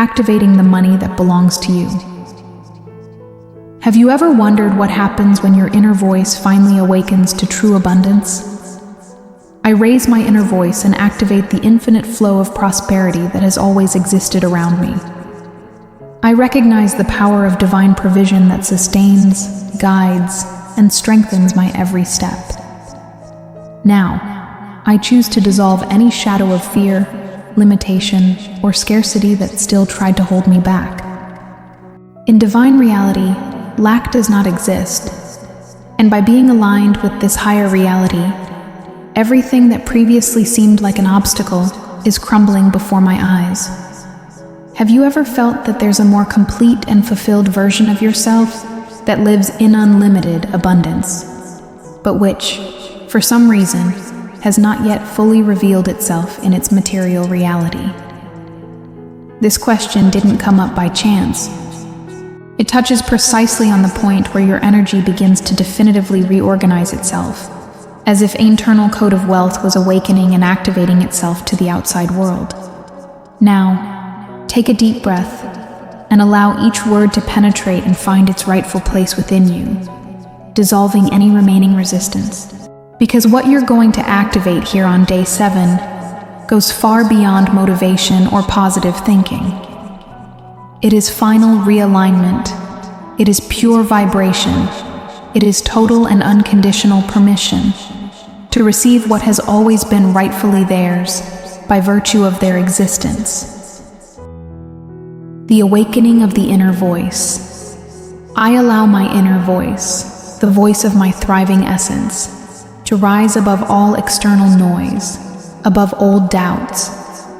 activating the money that belongs to you. Have you ever wondered what happens when your inner voice finally awakens to true abundance? I raise my inner voice and activate the infinite flow of prosperity that has always existed around me. I recognize the power of divine provision that sustains, guides, and strengthens my every step. Now, I choose to dissolve any shadow of fear, limitation, or scarcity that still tried to hold me back. In divine reality, lack does not exist, and by being aligned with this higher reality, everything that previously seemed like an obstacle is crumbling before my eyes. Have you ever felt that there's a more complete and fulfilled version of yourself that lives in unlimited abundance, but which, for some reason, has not yet fully revealed itself in its material reality? This question didn't come up by chance. It touches precisely on the point where your energy begins to definitively reorganize itself, as if internal code of wealth was awakening and activating itself to the outside world. Now, take a deep breath and allow each word to penetrate and find its rightful place within you, dissolving any remaining resistance. Because what you're going to activate here on day 7 goes far beyond motivation or positive thinking. It is final realignment. It is pure vibration. It is total and unconditional permission to receive what has always been rightfully theirs by virtue of their existence. The awakening of the inner voice. I allow my inner voice, the voice of my thriving essence, to rise above all external noise, above old doubts,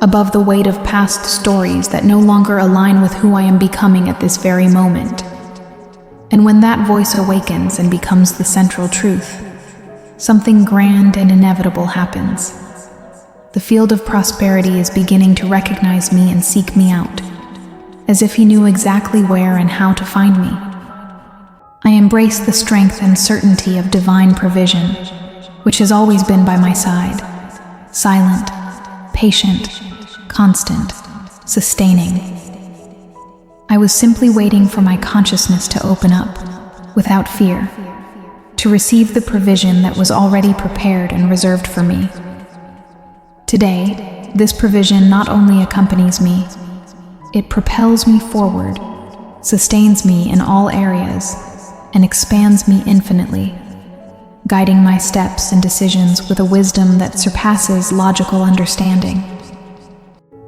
above the weight of past stories that no longer align with who I am becoming at this very moment. And when that voice awakens and becomes the central truth, something grand and inevitable happens. The field of prosperity is beginning to recognize me and seek me out, as if he knew exactly where and how to find me. I embrace the strength and certainty of divine provision, which has always been by my side, silent, patient, constant, sustaining. I was simply waiting for my consciousness to open up, without fear, to receive the provision that was already prepared and reserved for me. Today, this provision not only accompanies me, it propels me forward, sustains me in all areas, and expands me infinitely, guiding my steps and decisions with a wisdom that surpasses logical understanding.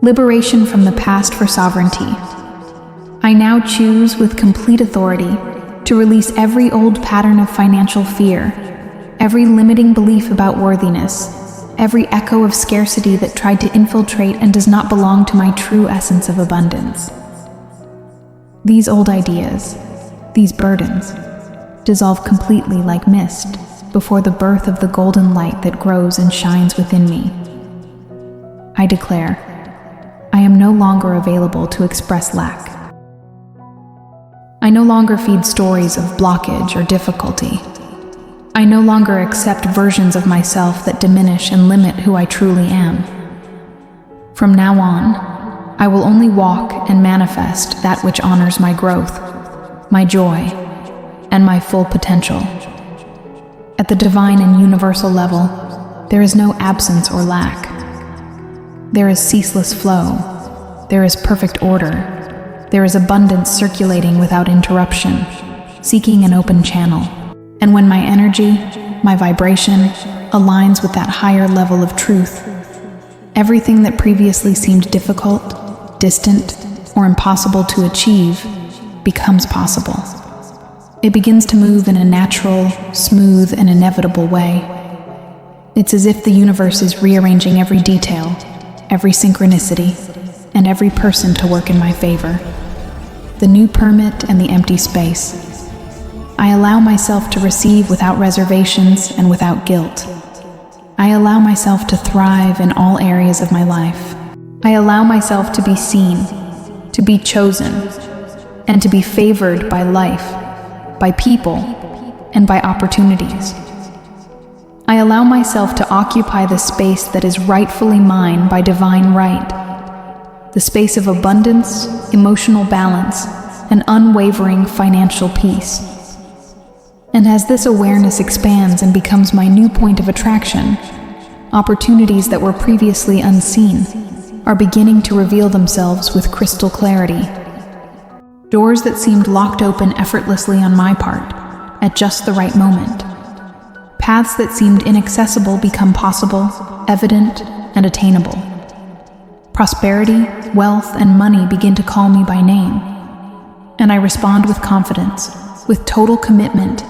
Liberation from the past for sovereignty. I now choose with complete authority to release every old pattern of financial fear, every limiting belief about worthiness, every echo of scarcity that tried to infiltrate and does not belong to my true essence of abundance. These old ideas, these burdens, dissolve completely like mist before the birth of the golden light that grows and shines within me. I declare, I am no longer available to express lack. I no longer feed stories of blockage or difficulty. I no longer accept versions of myself that diminish and limit who I truly am. From now on, I will only walk and manifest that which honors my growth, my joy, and my full potential. At the divine and universal level, there is no absence or lack. There is ceaseless flow. There is perfect order. There is abundance circulating without interruption, seeking an open channel. And when my energy, my vibration, aligns with that higher level of truth, everything that previously seemed difficult, distant, or impossible to achieve becomes possible. It begins to move in a natural, smooth, and inevitable way. It's as if the universe is rearranging every detail, every synchronicity, and every person to work in my favor. The new permit and the empty space. I allow myself to receive without reservations and without guilt. I allow myself to thrive in all areas of my life. I allow myself to be seen, to be chosen, and to be favored by life, by people, and by opportunities. I allow myself to occupy the space that is rightfully mine by divine right, the space of abundance, emotional balance, and unwavering financial peace. And as this awareness expands and becomes my new point of attraction, opportunities that were previously unseen are beginning to reveal themselves with crystal clarity. Doors that seemed locked open effortlessly on my part, at just the right moment. Paths that seemed inaccessible become possible, evident, and attainable. Prosperity, wealth, and money begin to call me by name, and I respond with confidence, with total commitment,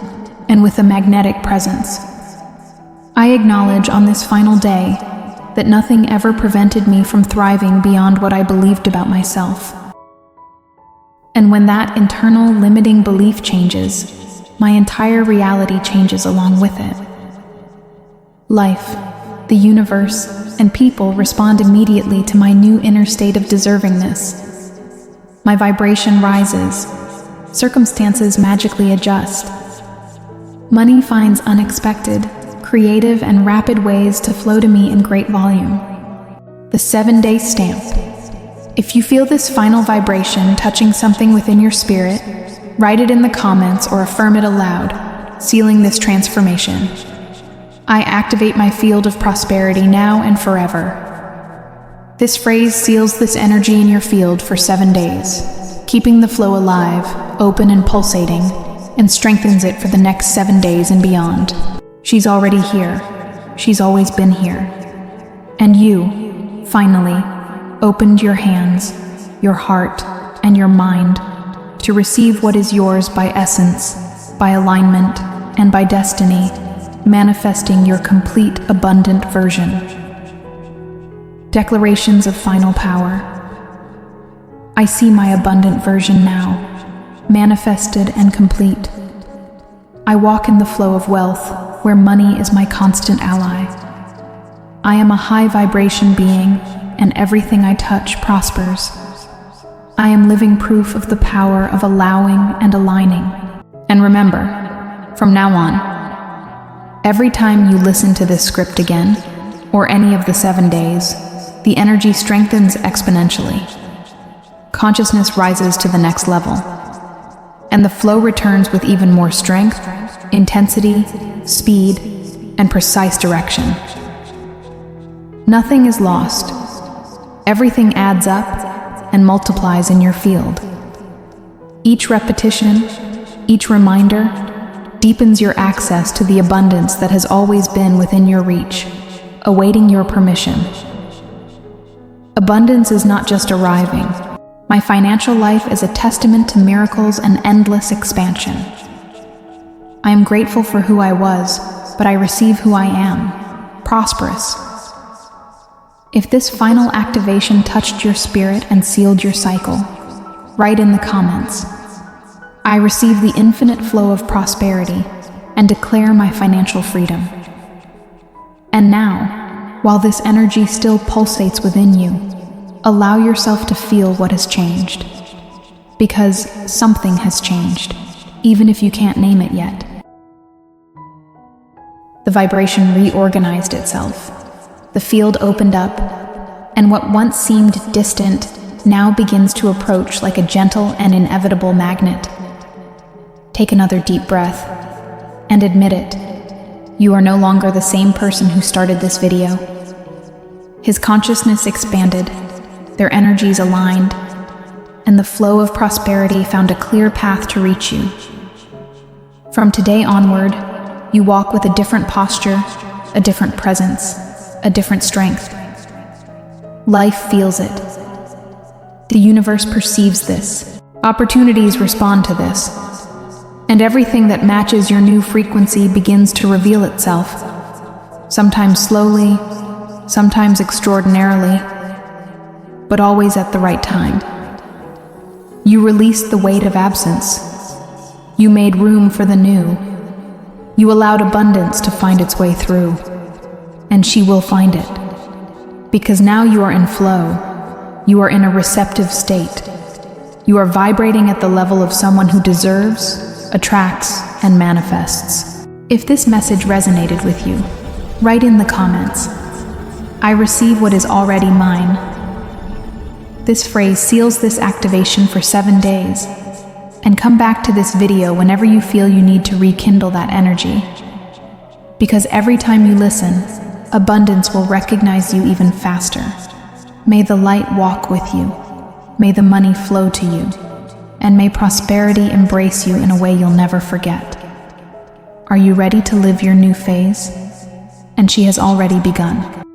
and with a magnetic presence. I acknowledge on this final day that nothing ever prevented me from thriving beyond what I believed about myself. And when that internal limiting belief changes, my entire reality changes along with it. Life, the universe, and people respond immediately to my new inner state of deservingness. My vibration rises. Circumstances magically adjust. Money finds unexpected, creative, and rapid ways to flow to me in great volume. The 7-day stamp. If you feel this final vibration touching something within your spirit, write it in the comments or affirm it aloud, sealing this transformation. I activate my field of prosperity now and forever. This phrase seals this energy in your field for 7 days, keeping the flow alive, open and pulsating, and strengthens it for the next 7 days and beyond. She's already here. She's always been here. And you, finally, opened your hands, your heart, and your mind to receive what is yours by essence, by alignment, and by destiny, manifesting your complete, abundant version. Declarations of final power. I see my abundant version now, manifested and complete. I walk in the flow of wealth, where money is my constant ally. I am a high vibration being, and everything I touch prospers. I am living proof of the power of allowing and aligning. And remember, from now on, every time you listen to this script again, or any of the 7 days, the energy strengthens exponentially. Consciousness rises to the next level, and the flow returns with even more strength, intensity, speed, and precise direction. Nothing is lost. Everything adds up and multiplies in your field. Each repetition, each reminder, deepens your access to the abundance that has always been within your reach, awaiting your permission. Abundance is not just arriving. My financial life is a testament to miracles and endless expansion. I am grateful for who I was, but I receive who I am, prosperous. If this final activation touched your spirit and sealed your cycle, write in the comments. I receive the infinite flow of prosperity and declare my financial freedom. And now, while this energy still pulsates within you, allow yourself to feel what has changed. Because something has changed, even if you can't name it yet. The vibration reorganized itself. The field opened up, and what once seemed distant now begins to approach like a gentle and inevitable magnet. Take another deep breath and admit it. You are no longer the same person who started this video. His consciousness expanded, their energies aligned, and the flow of prosperity found a clear path to reach you. From today onward, you walk with a different posture, a different presence, a different strength. Life feels it. The universe perceives this. Opportunities respond to this. And everything that matches your new frequency begins to reveal itself. Sometimes slowly, sometimes extraordinarily, but always at the right time. You released the weight of absence. You made room for the new. You allowed abundance to find its way through. And she will find it. Because now you are in flow. You are in a receptive state. You are vibrating at the level of someone who deserves, attracts, and manifests. If this message resonated with you, write in the comments. I receive what is already mine. This phrase seals this activation for 7 days. And come back to this video whenever you feel you need to rekindle that energy. Because every time you listen, abundance will recognize you even faster. May the light walk with you. May the money flow to you. And may prosperity embrace you in a way you'll never forget. Are you ready to live your new phase? And she has already begun.